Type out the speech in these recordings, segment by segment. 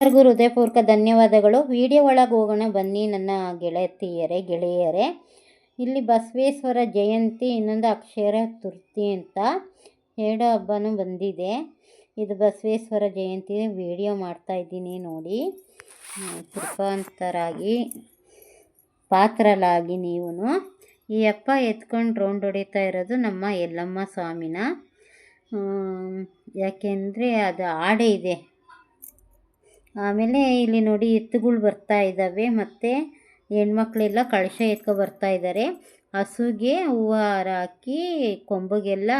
ಎಲ್ಲರಿಗೂ ಹೃದಯಪೂರ್ವಕ ಧನ್ಯವಾದಗಳು. ವಿಡಿಯೋ ಒಳಗೆ ಹೋಗೋಣ ಬನ್ನಿ ನನ್ನ ಗೆಳೆಯರೇ. ಇಲ್ಲಿ ಬಸವೇಶ್ವರ ಜಯಂತಿ, ಇನ್ನೊಂದು ಅಕ್ಷಯ ತೃತೀಯ ಅಂತ 2 ಹಬ್ಬನೂ ಬಂದಿದೆ. ಇದು ಬಸವೇಶ್ವರ ಜಯಂತಿ ವಿಡಿಯೋ ಮಾಡ್ತಾಯಿದ್ದೀನಿ ನೋಡಿ. ಕೃಪಾಂತರಾಗಿ ಪಾತ್ರರಾಗಿ ನೀವು. ಈ ಹಬ್ಬ ಎತ್ಕೊಂಡು ರೌಂಡ್ ಹೊಡಿತಾ ಇರೋದು ನಮ್ಮ ಯಲ್ಲಮ್ಮ ಸ್ವಾಮಿನ. ಯಾಕೆಂದರೆ ಅದು ಆಡೆ ಇದೆ. ಆಮೇಲೆ ಇಲ್ಲಿ ನೋಡಿ ಎತ್ತುಗಳು ಬರ್ತಾ ಇದ್ದಾವೆ, ಮತ್ತು ಹೆಣ್ಮಕ್ಳೆಲ್ಲ ಕಳಶ ಎತ್ಕೊ ಬರ್ತಾ ಇದ್ದಾರೆ. ಹಸುಗೆ ಹೂವು ಹಾರ ಹಾಕಿ ಕೊಂಬಗೆಲ್ಲ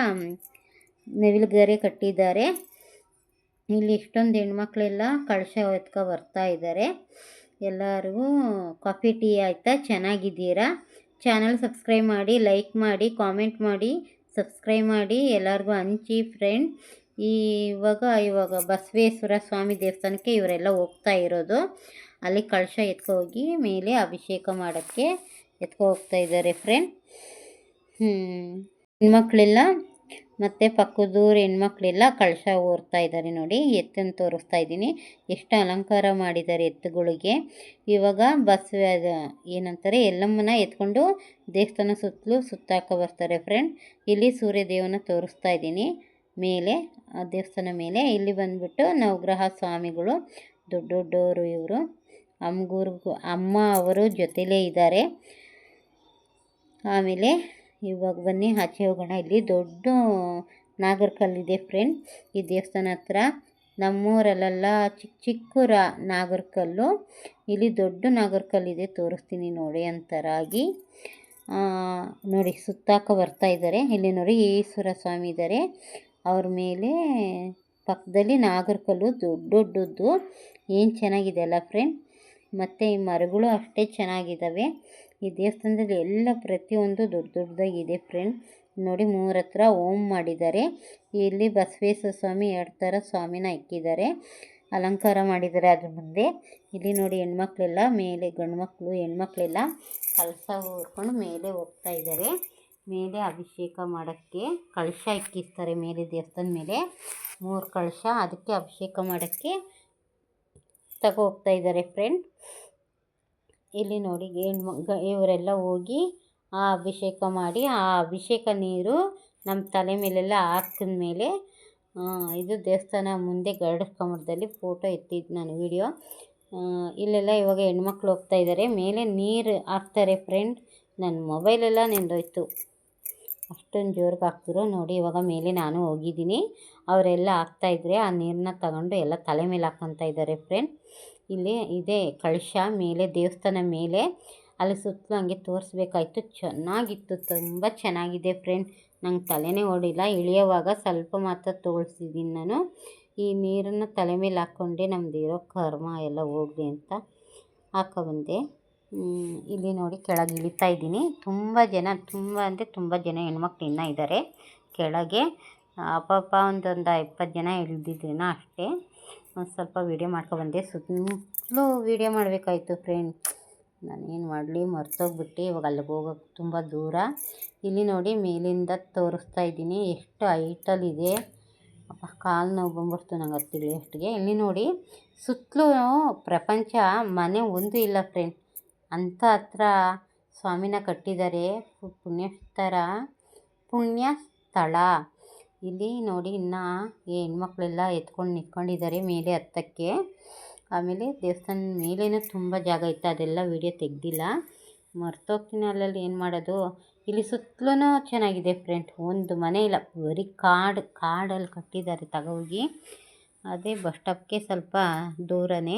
ನವಿಲುಗರೆ ಕಟ್ಟಿದ್ದಾರೆ. ಇಲ್ಲಿ ಇಷ್ಟೊಂದು ಹೆಣ್ಮಕ್ಳೆಲ್ಲ ಕಳಶ ಎತ್ಕೊ ಬರ್ತಾ ಇದ್ದಾರೆ. ಎಲ್ಲರಿಗೂ ಕಾಫಿ ಟೀ ಆಯಿತಾ? ಚೆನ್ನಾಗಿದ್ದೀರಾ? ಚಾನಲ್ ಸಬ್ಸ್ಕ್ರೈಬ್ ಮಾಡಿ, ಲೈಕ್ ಮಾಡಿ, ಕಾಮೆಂಟ್ ಮಾಡಿ, ಸಬ್ಸ್ಕ್ರೈಬ್ ಮಾಡಿ, ಎಲ್ಲರಿಗೂ ಹಂಚಿ ಫ್ರೆಂಡ್. ಇವಾಗ ಬಸವೇಶ್ವರ ಸ್ವಾಮಿ ದೇವಸ್ಥಾನಕ್ಕೆ ಇವರೆಲ್ಲ ಹೋಗ್ತಾ ಇರೋದು. ಅಲ್ಲಿ ಕಳಶ ಎತ್ಕೊ ಹೋಗಿ ಮೇಲೆ ಅಭಿಷೇಕ ಮಾಡೋಕ್ಕೆ ಎತ್ಕೊ ಹೋಗ್ತಾ ಇದ್ದಾರೆ ಫ್ರೆಂಡ್. ಹೆಣ್ಮಕ್ಳೆಲ್ಲ ಮತ್ತು ಪಕ್ಕದೂರು ಹೆಣ್ಮಕ್ಳೆಲ್ಲ ಕಳಶ ಓರ್ತಾ ಇದ್ದಾರೆ ನೋಡಿ. ಎತ್ತನ್ನು ತೋರಿಸ್ತಾ ಇದ್ದೀನಿ, ಎಷ್ಟು ಅಲಂಕಾರ ಮಾಡಿದ್ದಾರೆ ಎತ್ತುಗಳಿಗೆ. ಇವಾಗ ಏನಂತಾರೆ, ಯಲ್ಲಮ್ಮನ ಎತ್ಕೊಂಡು ದೇವಸ್ಥಾನ ಸುತ್ತಾಕ ಬರ್ತಾರೆ ಫ್ರೆಂಡ್. ಇಲ್ಲಿ ಸೂರ್ಯದೇವನ ತೋರಿಸ್ತಾ ಇದ್ದೀನಿ ಮೇಲೆ, ಆ ದೇವಸ್ಥಾನ ಮೇಲೆ. ಇಲ್ಲಿ ಬಂದ್ಬಿಟ್ಟು ನವಗ್ರಹ ಸ್ವಾಮಿಗಳು ದೊಡ್ಡವರು ಇವರು. ಅಮ್ಮ ಅವರು ಜೊತೆಲೇ ಇದ್ದಾರೆ. ಆಮೇಲೆ ಇವಾಗ ಬನ್ನಿ ಆಚೆ ಹೋಗೋಣ. ಇಲ್ಲಿ ದೊಡ್ಡ ನಾಗರಕಲ್ಲಿದೆ ಫ್ರೆಂಡ್. ಈ ದೇವಸ್ಥಾನ ಹತ್ರ ನಮ್ಮೂರಲ್ಲೆಲ್ಲ ಚಿಕ್ಕ ನಾಗರಕಲ್ಲು. ಇಲ್ಲಿ ದೊಡ್ಡ ನಾಗರಕಲ್ಲಿದೆ, ತೋರಿಸ್ತೀನಿ ನೋಡಿ ಅಂತರಾಗಿ. ನೋಡಿ ಸುತ್ತಾಕ ಬರ್ತಾ ಇದ್ದಾರೆ. ಇಲ್ಲಿ ನೋಡಿ ಈಶ್ವರ ಸ್ವಾಮಿ ಇದ್ದಾರೆ, ಅವ್ರ ಮೇಲೆ ಪಕ್ಕದಲ್ಲಿ ನಾಗರಕಲ್ಲು ದೊಡ್ಡದ್ದು. ಏನು ಚೆನ್ನಾಗಿದೆ ಅಲ್ಲ ಫ್ರೆಂಡ್. ಮತ್ತು ಈ ಮರಗಳು ಅಷ್ಟೇ ಚೆನ್ನಾಗಿದ್ದಾವೆ. ಈ ದೇವಸ್ಥಾನದಲ್ಲಿ ಎಲ್ಲ ಪ್ರತಿಯೊಂದು ದೊಡ್ಡದಾಗಿದೆ ಫ್ರೆಂಡ್. ನೋಡಿ 3 ಹತ್ರ ಓಂ ಮಾಡಿದ್ದಾರೆ. ಇಲ್ಲಿ ಬಸವೇಶ್ವರ ಸ್ವಾಮಿ 2 ಥರ ಸ್ವಾಮಿನ ಇಕ್ಕಿದ್ದಾರೆ, ಅಲಂಕಾರ ಮಾಡಿದ್ದಾರೆ ಅದ್ರ ಮುಂದೆ. ಇಲ್ಲಿ ನೋಡಿ ಹೆಣ್ಮಕ್ಳೆಲ್ಲ ಮೇಲೆ, ಗಂಡು ಮಕ್ಕಳು ಹೆಣ್ಮಕ್ಳೆಲ್ಲ ಕಳಸ ಹೊರ್ಕೊಂಡು ಮೇಲೆ ಹೋಗ್ತಾ ಇದ್ದಾರೆ. ಮೇಲೆ ಅಭಿಷೇಕ ಮಾಡೋಕ್ಕೆ ಕಳಶ ಇಕ್ಕಿಸ್ತಾರೆ ಮೇಲೆ ದೇವಸ್ಥಾನದ ಮೇಲೆ 3 ಕಳಶ. ಅದಕ್ಕೆ ಅಭಿಷೇಕ ಮಾಡೋಕ್ಕೆ ಹೋಗ್ತಾ ಇದ್ದಾರೆ ಫ್ರೆಂಡ್. ಇಲ್ಲಿ ನೋಡಿ ಇವರೆಲ್ಲ ಹೋಗಿ ಆ ಅಭಿಷೇಕ ಮಾಡಿ, ಆ ಅಭಿಷೇಕ ನೀರು ನಮ್ಮ ತಲೆ ಮೇಲೆಲ್ಲ ಹಾಕಿದ ಮೇಲೆ ಇದು ದೇವಸ್ಥಾನ ಮುಂದೆ ಗರುಡಕಮರದಲ್ಲಿ ಫೋಟೋ ಎತ್ತಿದ್ದು ನಾನು ವಿಡಿಯೋ. ಇಲ್ಲೆಲ್ಲ ಇವಾಗ ಹೆಣ್ಮಕ್ಳು ಹೋಗ್ತಾ ಇದ್ದಾರೆ. ಮೇಲೆ ನೀರು ಹಾಕ್ತಾರೆ ಫ್ರೆಂಡ್. ನನ್ನ ಮೊಬೈಲೆಲ್ಲ ನೆಂದೋಯ್ತು, ಅಷ್ಟೊಂದು ಜೋರಿಗೆ ಹಾಕ್ತಿರೋ ನೋಡಿ. ಇವಾಗ ಮೇಲೆ ನಾನು ಹೋಗಿದ್ದೀನಿ, ಅವರೆಲ್ಲ ಹಾಕ್ತಾಯಿದ್ರೆ ಆ ನೀರನ್ನ ತಗೊಂಡು ಎಲ್ಲ ತಲೆ ಮೇಲೆ ಹಾಕ್ಕೊತಾ ಇದ್ದಾರೆ ಫ್ರೆಂಡ್. ಇಲ್ಲಿ ಇದೆ ಕಳಶ ಮೇಲೆ, ದೇವಸ್ಥಾನ ಮೇಲೆ. ಅಲ್ಲಿ ಸುತ್ತಲೂ ಹಂಗೆ ತೋರಿಸ್ಬೇಕಾಯ್ತು, ಚೆನ್ನಾಗಿತ್ತು, ತುಂಬ ಚೆನ್ನಾಗಿದೆ ಫ್ರೆಂಡ್. ನಂಗೆ ತಲೆನೇ ಓಡಿಲ್ಲ. ಇಳಿಯೋವಾಗ ಸ್ವಲ್ಪ ಮಾತ್ರ ತೋರಿಸಿದ್ದೀನಿ ನಾನು. ಈ ನೀರನ್ನು ತಲೆ ಮೇಲೆ ಹಾಕ್ಕೊಂಡೆ ನಮ್ಮದಿರೋ ಕರ್ಮ ಎಲ್ಲ ಹೋಗಲಿ ಅಂತ ಹಾಕೊಬಂದೆ. ಇಲ್ಲಿ ನೋಡಿ ಕೆಳಗೆ ಇಳಿತಾ ಇದ್ದೀನಿ. ತುಂಬ ಜನ ಹೆಣ್ಮಕ್ಳು ಇನ್ನೂ ಇದ್ದಾರೆ ಕೆಳಗೆ. ಅಪ್ಪಪ್ಪ ಒಂದು 20 ಜನ ಇಳಿದಿದ್ದೇನೋ ಅಷ್ಟೇ. ಒಂದು ಸ್ವಲ್ಪ ವೀಡಿಯೋ ಮಾಡ್ಕೊಬಂದೆ. ಸುತ್ತಲೂ ವೀಡಿಯೋ ಮಾಡಬೇಕಾಯ್ತು ಫ್ರೆಂಡ್. ನಾನೇನು ಮಾಡಲಿ, ಮರ್ತೋಗ್ಬಿಟ್ಟು. ಇವಾಗ ಅಲ್ಲಿಗೆ ಹೋಗೋಕ್ಕೆ ತುಂಬ ದೂರ. ಇಲ್ಲಿ ನೋಡಿ ಮೇಲಿಂದ ತೋರಿಸ್ತಾ ಇದ್ದೀನಿ, ಎಷ್ಟು ಹೈಟಲ್ಲಿದೆ. ಕಾಲು ನೋವು ಬಂದ್ಬಿಡ್ತು ನಂಗೆ ಹತ್ತಿಳಿಯೋಷ್ಟಿಗೆ. ಇಲ್ಲಿ ನೋಡಿ ಸುತ್ತಲೂ ಪ್ರಪಂಚ ಮನೆ ಒಂದು ಇಲ್ಲ ಫ್ರೆಂಡ್, ಅಂಥ ಹತ್ರ ಸ್ವಾಮಿನ ಕಟ್ಟಿದ್ದಾರೆ. ಪುಣ್ಯ ಸ್ಥಳ. ಇಲ್ಲಿ ನೋಡಿ ಇನ್ನು ಹೆಣ್ಮಕ್ಳೆಲ್ಲ ಎತ್ಕೊಂಡು ನಿಂತ್ಕೊಂಡಿದ್ದಾರೆ ಮೇಲೆ ಹತ್ತಕ್ಕೆ. ಆಮೇಲೆ ದೇವಸ್ಥಾನದ ಮೇಲೇನೂ ತುಂಬ ಜಾಗ ಇತ್ತು, ಅದೆಲ್ಲ ವೀಡಿಯೋ ತೆಗೆದಿಲ್ಲ, ಮರ್ತೋಗ್ತೀನಿ. ಅಲ್ಲಲ್ಲಿ ಏನು ಮಾಡೋದು. ಇಲ್ಲಿ ಸುತ್ತಲೂ ಚೆನ್ನಾಗಿದೆ ಫ್ರೆಂಡ್, ಒಂದು ಮನೆ ಇಲ್ಲ, ಬರೀ ಕಾಡಲ್ಲಿ ಕಟ್ಟಿದ್ದಾರೆ ತಗೋಗಿ. ಅದೇ ಬಸ್ ಸ್ಟಾಪ್ಗೆ ಸ್ವಲ್ಪ ದೂರನೇ.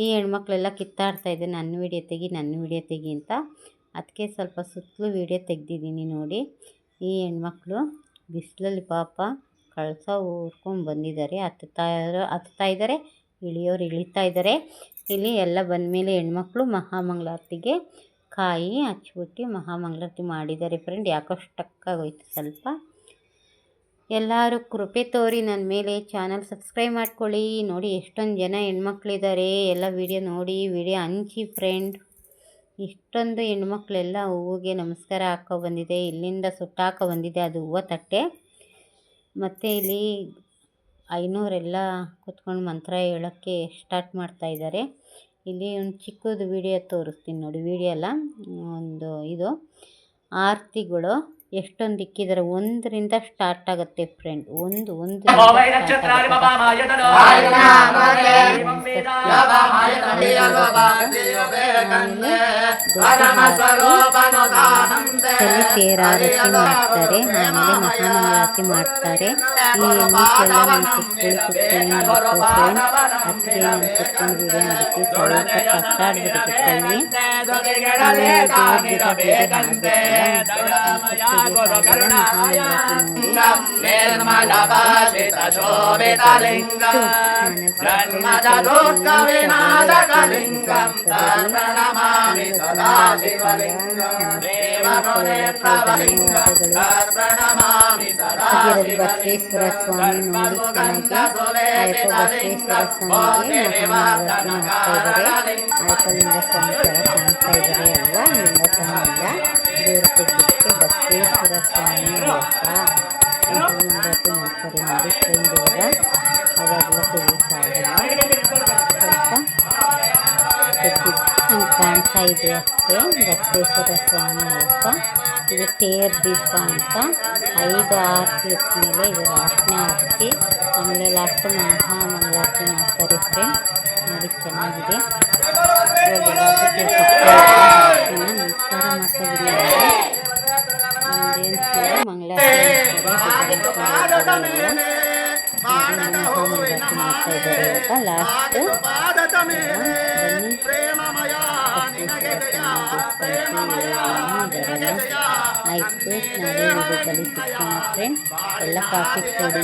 ಈ ಹೆಣ್ಮಕ್ಳೆಲ್ಲ ಕಿತ್ತಾಡ್ತಾಯಿದ್ದೆ, ನನ್ನ ವೀಡಿಯೋ ತೆಗಿ ಅಂತ. ಅದಕ್ಕೆ ಸ್ವಲ್ಪ ಸುತ್ತಲೂ ವೀಡಿಯೋ ತೆಗೆದಿದ್ದೀನಿ ನೋಡಿ. ಈ ಹೆಣ್ಮಕ್ಳು ಬಿಸಿಲಲ್ಲಿ ಪಾಪ ಕಳಸ ಊರ್ಕೊಂಡು ಬಂದಿದ್ದಾರೆ, ಹತ್ತಾ ಇದ್ದಾರೆ, ಇಳಿಯೋರು ಇಳಿತಾ ಇದ್ದಾರೆ. ಇಲ್ಲಿ ಎಲ್ಲ ಬಂದಮೇಲೆ ಹೆಣ್ಮಕ್ಳು ಮಹಾಮಂಗಳಾರತಿಗೆ ಕಾಯಿ ಹಚ್ಬಿಟ್ಟು ಮಹಾಮಂಗಳಾರತಿ ಮಾಡಿದ್ದಾರೆ ಫ್ರೆಂಡ್. ಯಾಕೋ ಸ್ಟಕ್ ಆಗೋಯ್ತು ಸ್ವಲ್ಪ. ಎಲ್ಲರೂ ಕೃಪೆ ತೋರಿ ನನ್ನ ಮೇಲೆ. ಚಾನಲ್ ಸಬ್ಸ್ಕ್ರೈಬ್ ಮಾಡ್ಕೊಳ್ಳಿ. ನೋಡಿ ಎಷ್ಟೊಂದು ಜನ ಹೆಣ್ಮಕ್ಳಿದ್ದಾರೆ. ಎಲ್ಲ ವೀಡಿಯೋ ನೋಡಿ, ವೀಡಿಯೋ ಹಂಚಿ ಫ್ರೆಂಡ್. ಇಷ್ಟೊಂದು ಹೆಣ್ಮಕ್ಳೆಲ್ಲ ಹೂವಿಗೆ ನಮಸ್ಕಾರ ಹಾಕೋ ಬಂದಿದೆ. ಇಲ್ಲಿಂದ ಸುಟ್ಟಾಕೋ ಬಂದಿದೆ, ಅದು ಹೂವು ತಟ್ಟೆ. ಮತ್ತು ಇಲ್ಲಿ ಐನೂರೆಲ್ಲ ಕುತ್ಕೊಂಡು ಮಂತ್ರ ಹೇಳೋಕ್ಕೆ ಸ್ಟಾರ್ಟ್ ಮಾಡ್ತಾಯಿದ್ದಾರೆ. ಇಲ್ಲಿ ಒಂದು ಚಿಕ್ಕದು ವಿಡಿಯೋ ತೋರಿಸ್ತೀನಿ ನೋಡಿ. ವಿಡಿಯೋ ಅಲ್ಲ, ಒಂದು ಇದು ಆರತಿಗಳು ಎಷ್ಟೊಂದು ಇಕ್ಕಿದ್ದಾರೆ. ಒಂದರಿಂದ ಸ್ಟಾರ್ಟ್ ಆಗುತ್ತೆ ಫ್ರೆಂಡ್. ಒಂದು ತೇರಾರತಿ ಮಾಡ್ತಾರೆ, ಆಮೇಲೆ ಮಹಾಮಂಗಳಾರತಿ ಮಾಡ್ತಾರೆ. ಈ ಎಣ್ಣೆಲ್ಲ ನಮ್ಮ ಕುತ್ಕೊಂಡು ಫ್ರೆಂಡ್. ಅದಕ್ಕೆ ನಾನು ಕುತ್ಕೊಂಡು ವಿಡಿಯೋ ಮಾಡ್ತೀವಿ. ಸ್ವಲ್ಪ ಕಷ್ಟಾಡ್ಬಿಡುತ್ತೆ ಕೈ. ಬಸವೇಶ್ವರ ಸ್ವಾಮಿ ನೋಡಿ ಚೆನ್ನಾಗಿ ಅಯ್ಯಪ್ಪ ಬಸವೇಶ್ವರ ಸ್ವಾಮಿಗೆ ಮಹಾಮಂಗಳಾರತಿ ಮಾಡ್ತಾ ಇದ್ದಾರೆ. ಅಯ್ಯಪ್ಪ ಲಿಂಗ ಸ್ವಾಮಿ ಥರ ಕಾಣ್ತಾ ಇದ್ದಾರೆ ಅಲ್ವಾ? ಲಿಂಗ ಸ್ವಾಮಿ ಅಲ್ಲ, ದೇವರ ತೆಗೆದಕ್ಕೆ ಬಸವೇಶ್ವರ ಸ್ವಾಮಿ ಅಯ್ಯಪ್ಪ ಮಂಗಳಾರತಿ ಮಾಡ್ತಾರೆ ನೋಡಿ ಫ್ರೆಂಡ್. ಇವಾಗ ಅವಾಗೆಲ್ಲ ತೆಗಿತಾ ಇದ್ದಾರೆ, ಸ್ವಲ್ಪ ಕಾಣ್ತಾ ಇದೆ ಅಷ್ಟೇ. ಬಸವೇಶ್ವರ ಸ್ವಾಮಿ ಅಯ್ಯಪ್ಪ. ಇದು ತೇರ್ ದೀಪ ಅಂತ 5 ಆರತಿ ಮೇಲೆ ಇದು ಲಾಸ್ಟ್ನೇ ಆರತಿ. ಆಮೇಲೆ ಲಾಸ್ಟ್ ಮಹಾಮಂಗಳಾರತಿ ಮಾಡ್ತಾರೆ ಫ್ರೆಂಡ್. ನೋಡಿ ಚೆನ್ನಾಗಿದೆ. ನಮಸ್ಕಾರ ಮಾಡ್ತಾಯಿಲ್ಲ, ಮಂಗಳಾರತಿ ಮಾಡ್ತಾ ಇದ್ದಾರೆ. ಇವಾಗ ಲಾಸ್ಟ್ ಆಯಿತು. ನಾವೇ ವಿಡಿಯೋದಲ್ಲಿ ಸಿಗ್ತೀನಿ ಫ್ರೆಂಡ್. ಎಲ್ಲ ಕಾಫಿ ಕೊಡಿ.